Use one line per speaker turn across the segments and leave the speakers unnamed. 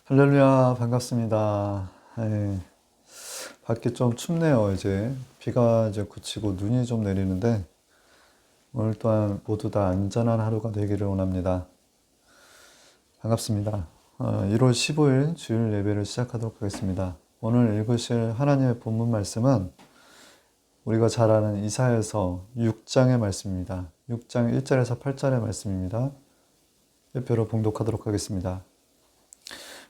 할렐루야, 반갑습니다. 예, 밖이 좀 춥네요, 이제. 비가 이제 그치고 눈이 좀 내리는데, 오늘 또한 모두 다 안전한 하루가 되기를 원합니다. 반갑습니다. 1월 15일 주일 예배를 시작하도록 하겠습니다. 오늘 읽으실 하나님의 본문 말씀은 우리가 잘 아는 이사야서 6장의 말씀입니다. 6장 1절에서 8절의 말씀입니다. 예표로 봉독하도록 하겠습니다.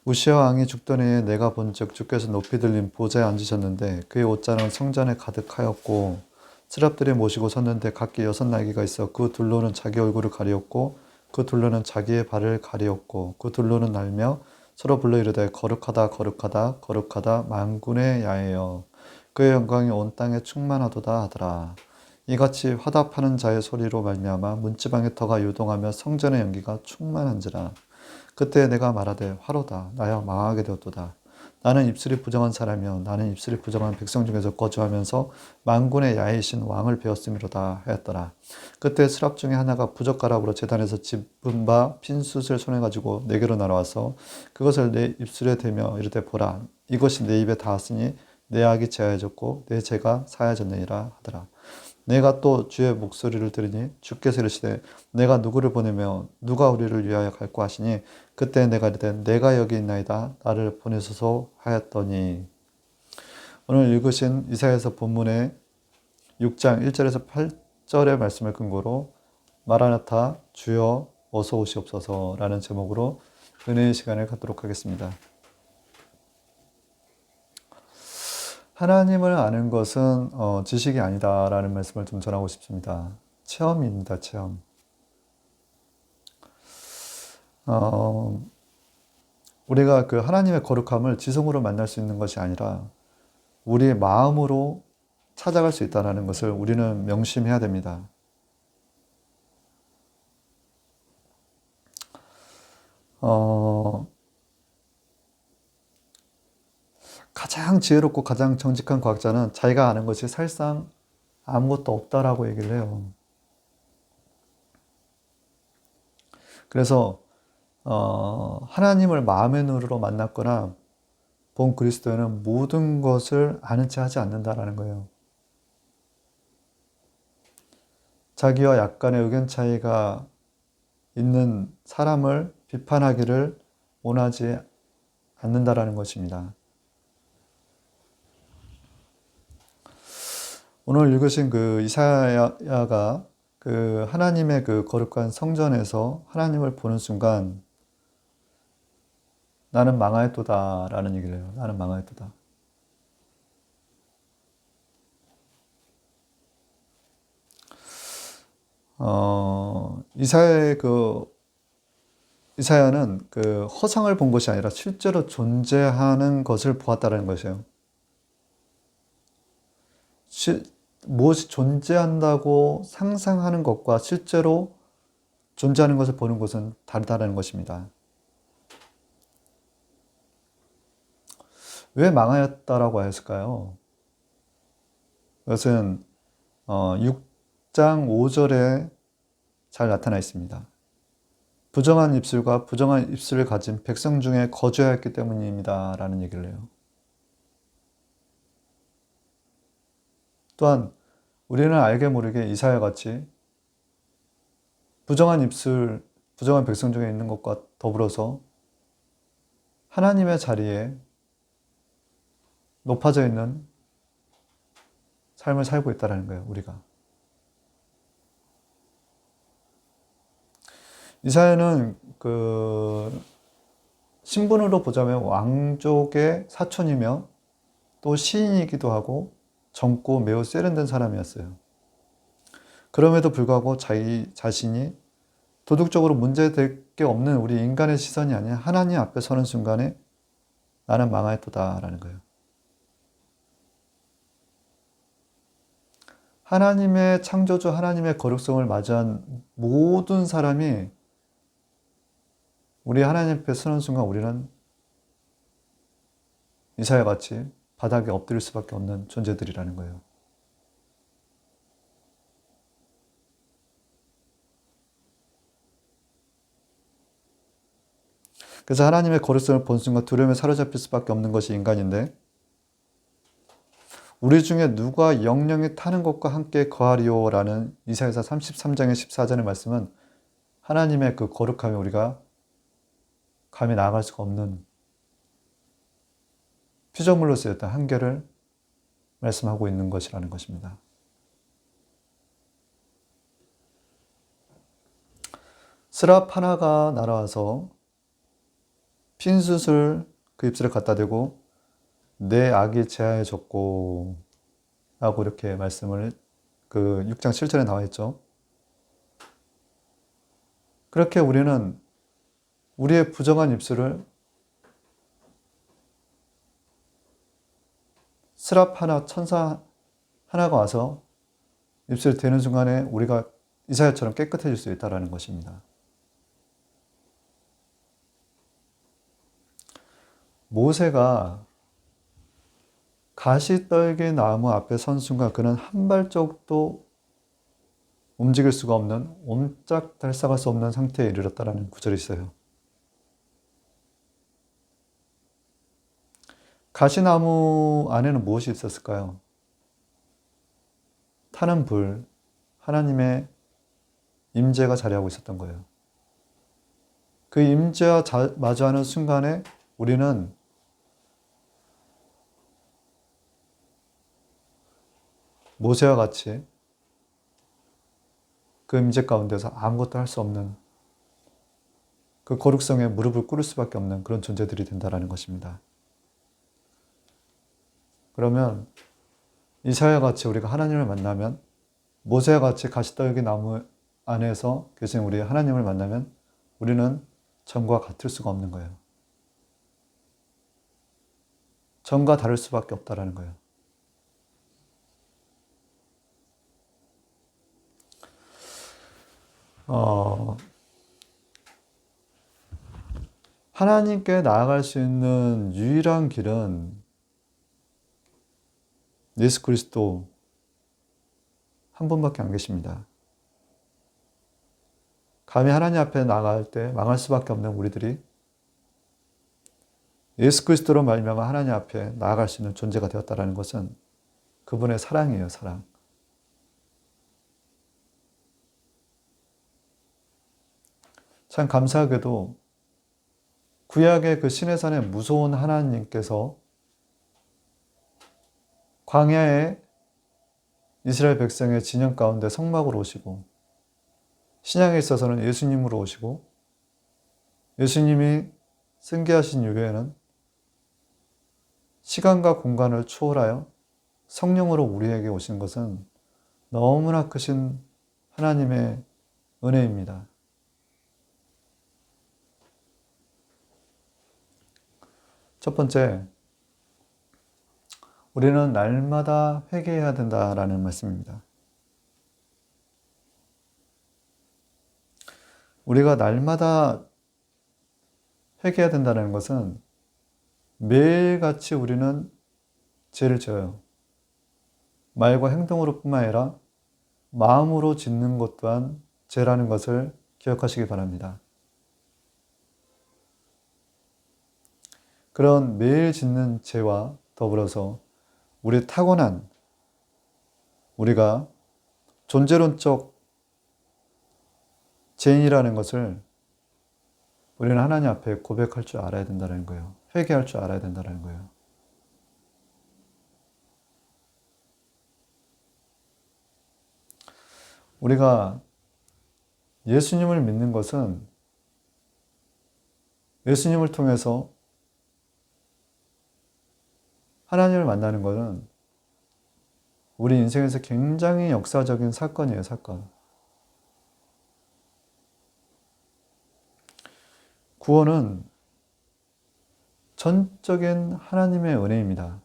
우시아 왕이 죽던 해에 내가 본즉 주께서 높이 들린 보좌에 앉으셨는데 그의 옷자는 성전에 가득하였고 스랍들이 모시고 섰는데 각기 6날개가 있어 그 둘로는 자기 얼굴을 가리었고 그 둘로는 자기의 발을 가리었고 그 둘로는 날며 서로 불러 이르되 거룩하다 거룩하다 거룩하다 만군의 야훼여 그의 영광이 온 땅에 충만하도다 하더라. 이같이 화답하는 자의 소리로 말미암아 문지방의 터가 요동하며 성전의 연기가 충만한지라. 그때 내가 말하되 화로다 나여 망하게 되었도다. 나는 입술이 부정한 사람이여 나는 입술이 부정한 백성 중에서 거주하면서 만군의 야이신 왕을 배웠음이로다 하였더라. 그때 스랍 중에 하나가 부젓가락으로 제단에서 집은 바 핀숯을 손에 가지고 내게로 날아와서 그것을 내 입술에 대며 이르되 보라 이것이 내 입에 닿았으니 내 악이 제하여졌고 내 죄가 사하여졌느니라 하더라. 내가 또 주의 목소리를 들으니 주께서 이르시되 내가 누구를 보내며 누가 우리를 위하여 갈고 하시니 그때 내가 이르되 내가 여기 있나이다 나를 보내소서 하였더니. 오늘 읽으신 이사야서 본문의 6장 1절에서 8절의 말씀을 근거로 마라나타 주여 어서 오시옵소서라는 제목으로 은혜의 시간을 갖도록 하겠습니다. 하나님을 아는 것은 지식이 아니다라는 말씀을 좀 전하고 싶습니다. 체험입니다, 체험. 우리가 그 하나님의 거룩함을 지성으로 만날 수 있는 것이 아니라 우리의 마음으로 찾아갈 수 있다는 것을 우리는 명심해야 됩니다. 가장 지혜롭고 가장 정직한 과학자는 자기가 아는 것이 사실상 아무것도 없다라고 얘기를 해요. 그래서 하나님을 마음의 눈으로 만났거나 본 그리스도인은 모든 것을 아는 채 하지 않는다라는 거예요. 자기와 약간의 의견 차이가 있는 사람을 비판하기를 원하지 않는다라는 것입니다. 오늘 읽으신 그 이사야가 그 하나님의 그 거룩한 성전에서 하나님을 보는 순간 나는 망하였도다 라는 얘기를 해요. 나는 망하였도다. 이사야는 그 허상을 본 것이 아니라 실제로 존재하는 것을 보았다는 것이에요. 무엇이 존재한다고 상상하는 것과 실제로 존재하는 것을 보는 것은 다르다는 것입니다. 왜 망하였다라고 하였을까요? 그것은 6장 5절에 잘 나타나 있습니다. 부정한 입술과 부정한 입술을 가진 백성 중에 거주하였기 때문입니다 라는 얘기를 해요. 또한 우리는 알게 모르게 이사야같이 부정한 입술, 부정한 백성 중에 있는 것과 더불어서 하나님의 자리에 높아져 있는 삶을 살고 있다는 거예요, 우리가. 이사야는 그 신분으로 보자면 왕족의 사촌이며 또 시인이기도 하고 젊고 매우 세련된 사람이었어요. 그럼에도 불구하고 자기 자신이 도덕적으로 문제될 게 없는 우리 인간의 시선이 아닌 하나님 앞에 서는 순간에 나는 망하였도다라는 거예요. 하나님의 창조주, 하나님의 거룩성을 맞이한 모든 사람이 우리 하나님 앞에 서는 순간 우리는 이사야 같이 바닥에 엎드릴 수밖에 없는 존재들이라는 거예요. 그래서 하나님의 거룩성을 본 순간 두려움에 사로잡힐 수밖에 없는 것이 인간인데, 우리 중에 누가 영령이 타는 것과 함께 거하리오라는 이사야서 33장의 14절의 말씀은 하나님의 그 거룩함에 우리가 감히 나아갈 수가 없는 피조물로 쓰였던 한계를 말씀하고 있는 것이라는 것입니다. 스랍 하나가 날아와서 핀숯을 그 입술에 갖다 대고 내 악이 제하여졌고 라고 이렇게 말씀을 그 6장 7절에 나와 있죠. 그렇게 우리는 우리의 부정한 입술을 스랍 하나, 천사 하나가 와서 입술을 대는 순간에 우리가 이사야처럼 깨끗해질 수 있다는 것입니다. 모세가 가시떨기 나무 앞에 선 순간 그는 한 발짝도 움직일 수가 없는, 옴짝달싹할 수 없는 상태에 이르렀다라는 구절이 있어요. 가시나무 안에는 무엇이 있었을까요? 타는 불, 하나님의 임재가 자리하고 있었던 거예요. 그 임재와 마주하는 순간에 우리는 모세와 같이 그 임재 가운데서 아무것도 할 수 없는 그 거룩성에 무릎을 꿇을 수밖에 없는 그런 존재들이 된다는 것입니다. 그러면 이사야와 같이 우리가 하나님을 만나면, 모세와 같이 가시떨기 나무 안에서 계신 우리 하나님을 만나면 우리는 전과 같을 수가 없는 거예요. 전과 다를 수밖에 없다는 거예요. 하나님께 나아갈 수 있는 유일한 길은 예수 그리스도 한 분밖에 안 계십니다. 감히 하나님 앞에 나아갈 때 망할 수밖에 없는 우리들이 예수 그리스도로 말미암아 하나님 앞에 나아갈 수 있는 존재가 되었다는 것은 그분의 사랑이에요, 사랑. 참 감사하게도 구약의 그 시내산의 무서운 하나님께서 광야에 이스라엘 백성의 진영 가운데 성막으로 오시고, 신약에 있어서는 예수님으로 오시고, 예수님이 승계하신 이후에는 시간과 공간을 초월하여 성령으로 우리에게 오신 것은 너무나 크신 하나님의 은혜입니다. 첫 번째, 우리는 날마다 회개해야 된다라는 말씀입니다. 우리가 날마다 회개해야 된다는 것은 매일같이 우리는 죄를 지어요. 말과 행동으로 뿐만 아니라 마음으로 짓는 것 또한 죄라는 것을 기억하시기 바랍니다. 그런 매일 짓는 죄와 더불어서 우리 타고난, 우리가 존재론적 죄인이라는 것을 우리는 하나님 앞에 고백할 줄 알아야 된다는 거예요. 회개할 줄 알아야 된다는 거예요. 우리가 예수님을 믿는 것은 예수님을 통해서 하나님을 만나는 것은 우리 인생에서 굉장히 역사적인 사건이에요, 사건. 구원은 전적인 하나님의 은혜입니다.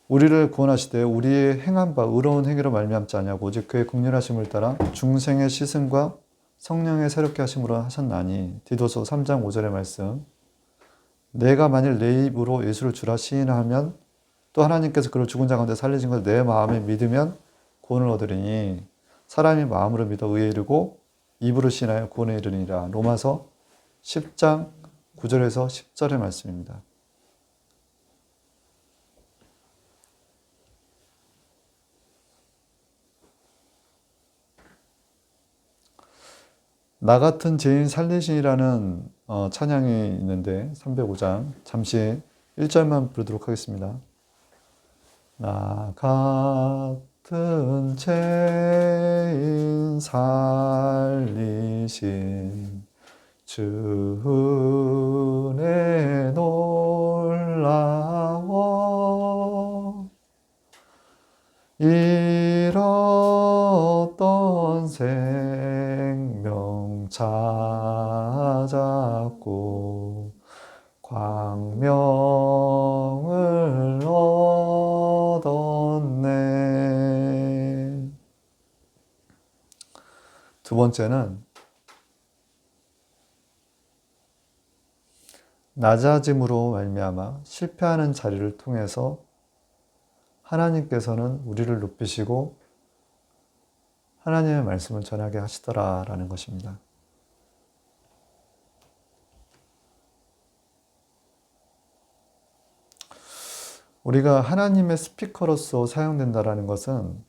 우리를 구원하시되 우리의 행한 바 의로운 행위로 말미암지 아니하고 오직 그의 긍휼하심을 따라 중생의 시승과 성령의 새롭게 하심으로 하셨나니. 디도서 3장 5절의 말씀. 내가 만일 내 입으로 예수를 주라 시인하면 또 하나님께서 그를 죽은 자 가운데 살리신 것을 내 마음에 믿으면 구원을 얻으리니 사람이 마음으로 믿어 의에 이르고 입으로 신하여 구원에 이르니라. 로마서 10장 9절에서 10절의 말씀입니다. 나 같은 죄인 살리시니라는 찬양이 있는데 305장 잠시 1절만 부르도록 하겠습니다. 나 같은 죄인 살리신 주 은혜 놀라워 잃었던 생명 찾았고 광명을 얻었네. 두 번째는 낮아짐으로 말미암아 실패하는 자리를 통해서 하나님께서는 우리를 높이시고 하나님의 말씀을 전하게 하시더라라는 것입니다. 우리가 하나님의 스피커로서 사용된다라는 것은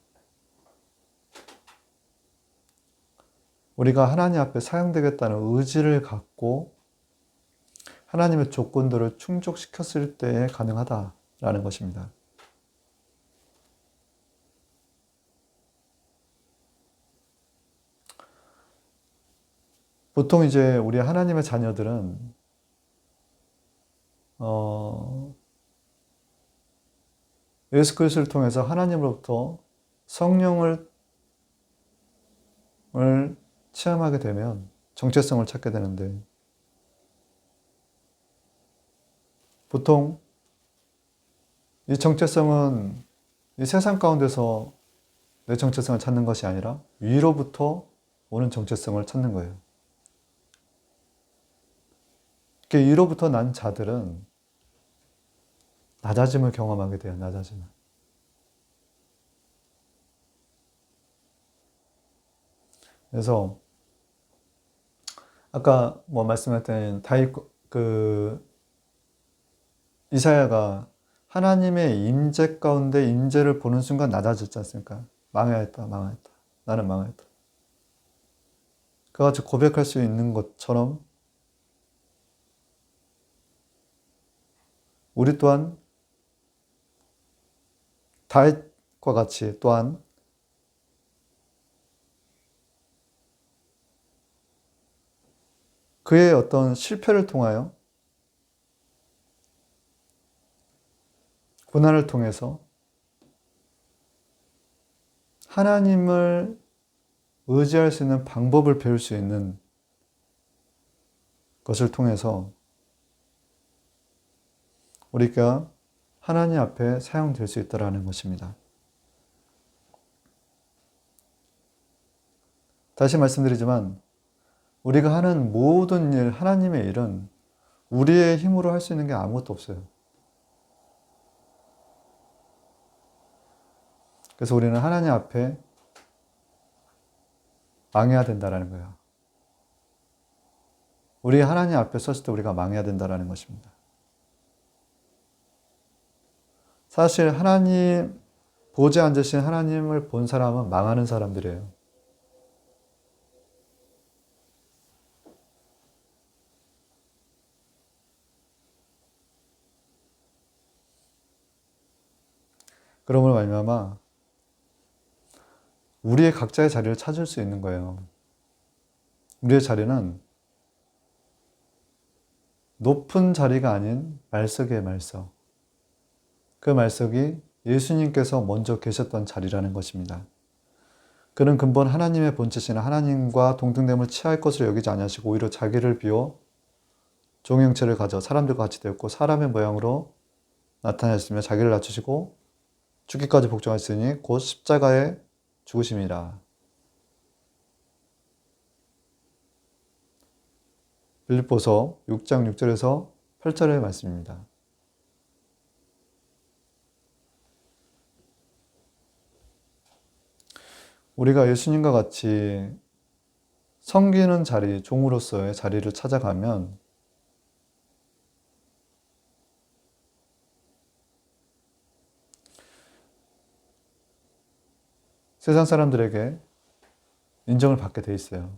우리가 하나님 앞에 사용되겠다는 의지를 갖고 하나님의 조건들을 충족시켰을 때에 가능하다라는 것입니다. 보통 이제 우리 하나님의 자녀들은 예수 그리스도를 통해서 하나님으로부터 성령을 체험하게 되면 정체성을 찾게 되는데 보통 이 정체성은 이 세상 가운데서 내 정체성을 찾는 것이 아니라 위로부터 오는 정체성을 찾는 거예요. 위로부터 난 자들은 낮아짐을 경험하게 돼요. 낮아짐을. 그래서 아까 말씀했던 이사야가 하나님의 임재 가운데 임재를 보는 순간 낮아졌지 않습니까? 망하였다. 나는 망하였다. 그같이 고백할 수 있는 것처럼 우리 또한 다윗과 같이 또한 그의 어떤 실패를 통하여 고난을 통해서 하나님을 의지할 수 있는 방법을 배울 수 있는 것을 통해서 우리가 하나님 앞에 사용될 수 있다는 것입니다. 다시 말씀드리지만 우리가 하는 모든 일, 하나님의 일은 우리의 힘으로 할 수 있는 게 아무것도 없어요. 그래서 우리는 하나님 앞에 망해야 된다는 거예요. 우리 하나님 앞에 섰을 때 우리가 망해야 된다는 것입니다. 사실 하나님, 보좌에 앉으신 하나님을 본 사람은 망하는 사람들이에요. 그러므로 말미암아 우리의 각자의 자리를 찾을 수 있는 거예요. 우리의 자리는 높은 자리가 아닌 말석의 말석. 그 말석이 예수님께서 먼저 계셨던 자리라는 것입니다. 그는 근본 하나님의 본체신 하나님과 동등됨을 취할 것을 여기지 아니하시고 오히려 자기를 비워 종의 형체를 가져 사람들과 같이 되었고 사람의 모양으로 나타나셨으며 자기를 낮추시고 죽기까지 복종하셨으니 곧 십자가에 죽으심이라. 빌립보서 6장 6절에서 8절의 말씀입니다. 우리가 예수님과 같이 섬기는 자리, 종으로서의 자리를 찾아가면 세상 사람들에게 인정을 받게 돼 있어요.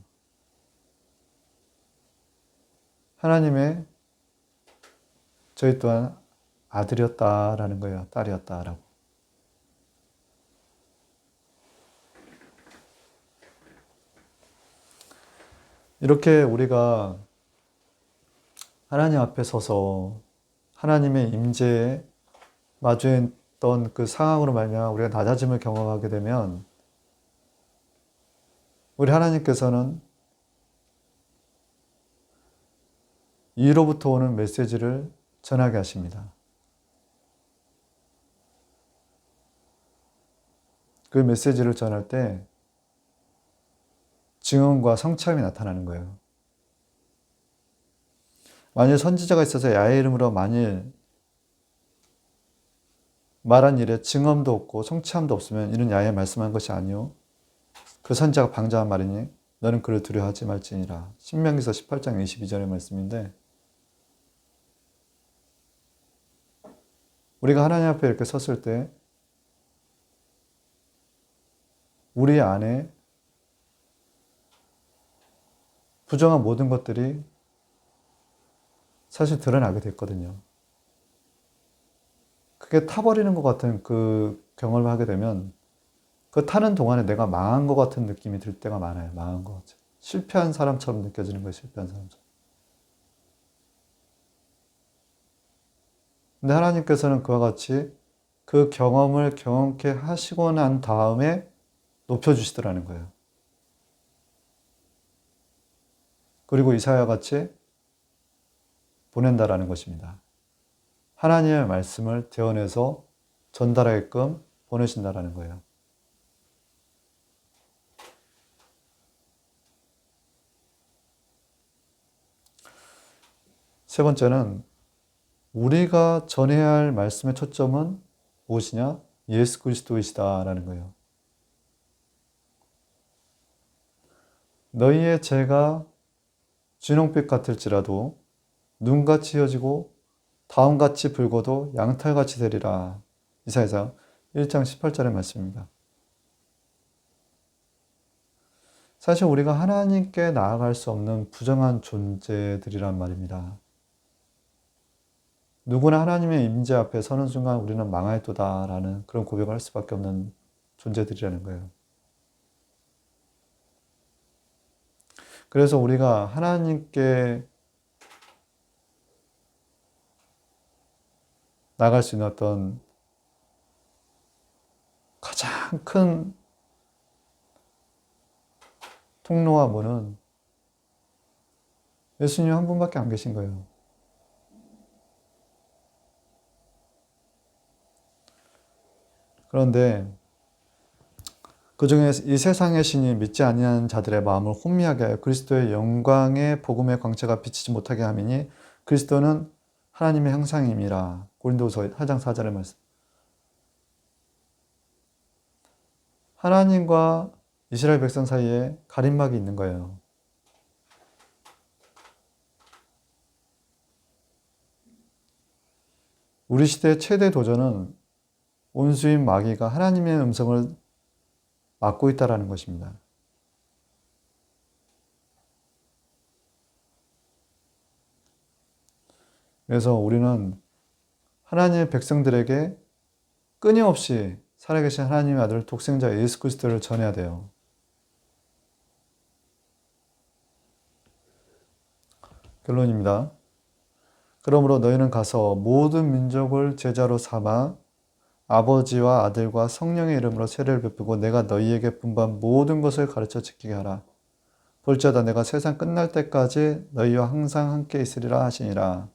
하나님의 저희 또한 아들이었다라는 거예요. 딸이었다라고. 이렇게 우리가 하나님 앞에 서서 하나님의 임재에 마주했던 그 상황으로 말미암아 우리가 낮아짐을 경험하게 되면 우리 하나님께서는 위로부터 오는 메시지를 전하게 하십니다. 그 메시지를 전할 때 증언과 성취함이 나타나는 거예요. 만일 선지자가 있어서 야훼 이름으로 만일 말한 일에 증언도 없고 성취함도 없으면 이는 야훼 말씀한 것이 아니요 그 선지자가 방자한 말이니 너는 그를 두려워하지 말지니라. 신명기서 18장 22절의 말씀인데 우리가 하나님 앞에 이렇게 섰을 때 우리 안에 부정한 모든 것들이 사실 드러나게 됐거든요. 그게 타버리는 것 같은 그 경험을 하게 되면 그 타는 동안에 내가 망한 것 같은 느낌이 들 때가 많아요. 망한 것 같아요. 실패한 사람처럼 느껴지는 거예요. 실패한 사람처럼. 근데 하나님께서는 그와 같이 그 경험을 경험케 하시고 난 다음에 높여주시더라는 거예요. 그리고 이사야와 같이 보낸다라는 것입니다. 하나님의 말씀을 대언해서 전달하게끔 보내신다라는 거예요. 세 번째는 우리가 전해야 할 말씀의 초점은 무엇이냐? 예수 그리스도이시다라는 거예요. 너희의 죄가 진홍빛 같을지라도 눈같이 휘어지고 다음같이 붉어도 양털같이 되리라. 이사야서 1장 18절의 말씀입니다. 사실 우리가 하나님께 나아갈 수 없는 부정한 존재들이란 말입니다. 누구나 하나님의 임재 앞에 서는 순간 우리는 망하였도다라는 그런 고백을 할 수밖에 없는 존재들이라는 거예요. 그래서 우리가 하나님께 나갈 수 있는 어떤 가장 큰 통로와 문은 예수님 한 분밖에 안 계신 거예요. 그런데 그 중에 이 세상의 신이 믿지 아니하는 자들의 마음을 혼미하게 하여 그리스도의 영광의 복음의 광채가 비치지 못하게 함이니 그리스도는 하나님의 형상임이라. 고린도후서 8장 4절의 말씀. 하나님과 이스라엘 백성 사이에 가림막이 있는 거예요. 우리 시대의 최대 도전은 온수인 마귀가 하나님의 음성을 막고 있다는 것입니다. 그래서 우리는 하나님의 백성들에게 끊임없이 살아계신 하나님의 아들 독생자 예수 그리스도를 전해야 돼요. 결론입니다. 그러므로 너희는 가서 모든 민족을 제자로 삼아 아버지와 아들과 성령의 이름으로 세례를 베푸고 내가 너희에게 분부한 모든 것을 가르쳐 지키게 하라. 볼지어다 내가 세상 끝날 때까지 너희와 항상 함께 있으리라 하시니라.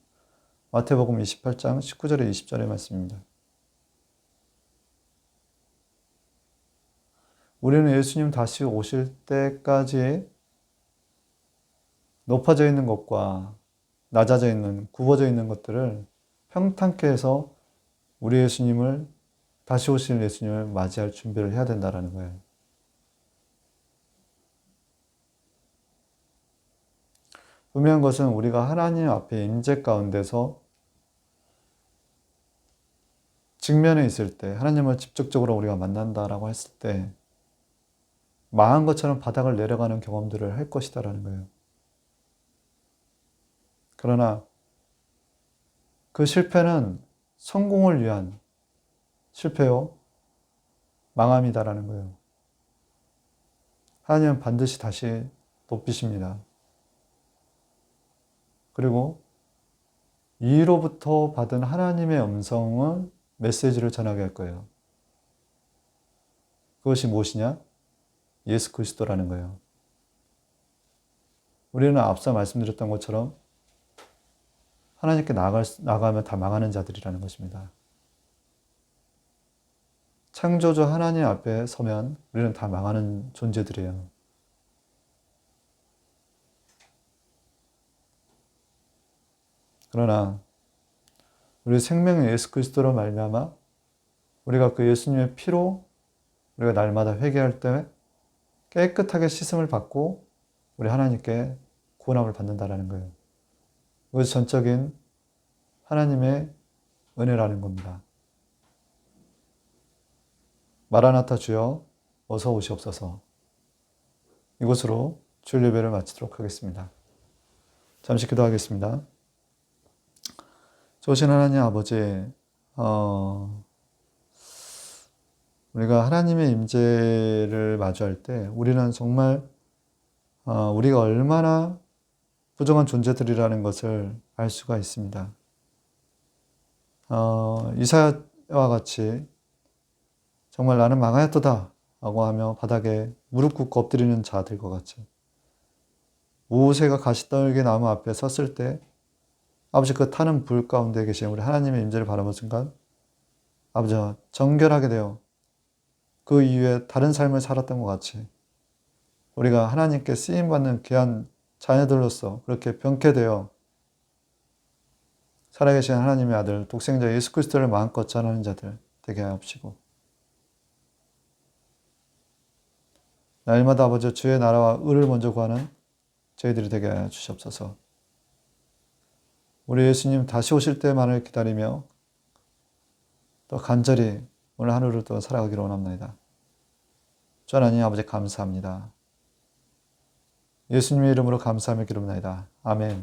마태복음 28장 19절에 20절의 말씀입니다. 우리는 예수님 다시 오실 때까지 높아져 있는 것과 낮아져 있는, 굽어져 있는 것들을 평탄케 해서 우리 예수님을, 다시 오실 예수님을 맞이할 준비를 해야 된다는 거예요. 분명한 것은 우리가 하나님 앞에 임재 가운데서 직면에 있을 때, 하나님을 직접적으로 우리가 만난다라고 했을 때 망한 것처럼 바닥을 내려가는 경험들을 할 것이다라는 거예요. 그러나 그 실패는 성공을 위한 실패요, 망함이다라는 거예요. 하나님은 반드시 다시 높이십니다. 그리고 이로부터 받은 하나님의 음성을 메시지를 전하게 할 거예요. 그것이 무엇이냐? 예수 그리스도라는 거예요. 우리는 앞서 말씀드렸던 것처럼 하나님께 나가면 다 망하는 자들이라는 것입니다. 창조주 하나님 앞에 서면 우리는 다 망하는 존재들이에요. 그러나 우리 생명의 예수 그리스도로 말미암아 우리가 그 예수님의 피로 우리가 날마다 회개할 때 깨끗하게 씻음을 받고 우리 하나님께 구원함을 받는다라는 거예요. 그것이 전적인 하나님의 은혜라는 겁니다. 마라나타 주여 어서 오시옵소서. 이것으로 주일 예배를 마치도록 하겠습니다. 잠시 기도하겠습니다. 좋으신 하나님 아버지, 우리가 하나님의 임재를 마주할 때 우리는 정말 우리가 얼마나 부정한 존재들이라는 것을 알 수가 있습니다. 이사야와 같이 정말 나는 망하였도다 라고 하며 바닥에 무릎 꿇고 엎드리는 자들과 같이 모세가 가시떨기 나무 앞에 섰을 때 아버지 그 타는 불 가운데 계신 우리 하나님의 임재를 바라본 순간 아버지 정결하게 되어 그 이후에 다른 삶을 살았던 것 같이 우리가 하나님께 쓰임받는 귀한 자녀들로서 그렇게 병쾌되어 살아계신 하나님의 아들 독생자 예수 그리스도를 마음껏 전하는 자들 되게 하옵시고 날마다 아버지 주의 나라와 의를 먼저 구하는 저희들이 되게 하여 주시옵소서. 우리 예수님 다시 오실 때만을 기다리며 또 간절히 오늘 하루를 또 살아가기를 원합니다. 주 하나님 아버지 감사합니다. 예수님의 이름으로 감사하며 기도합니다. 아멘.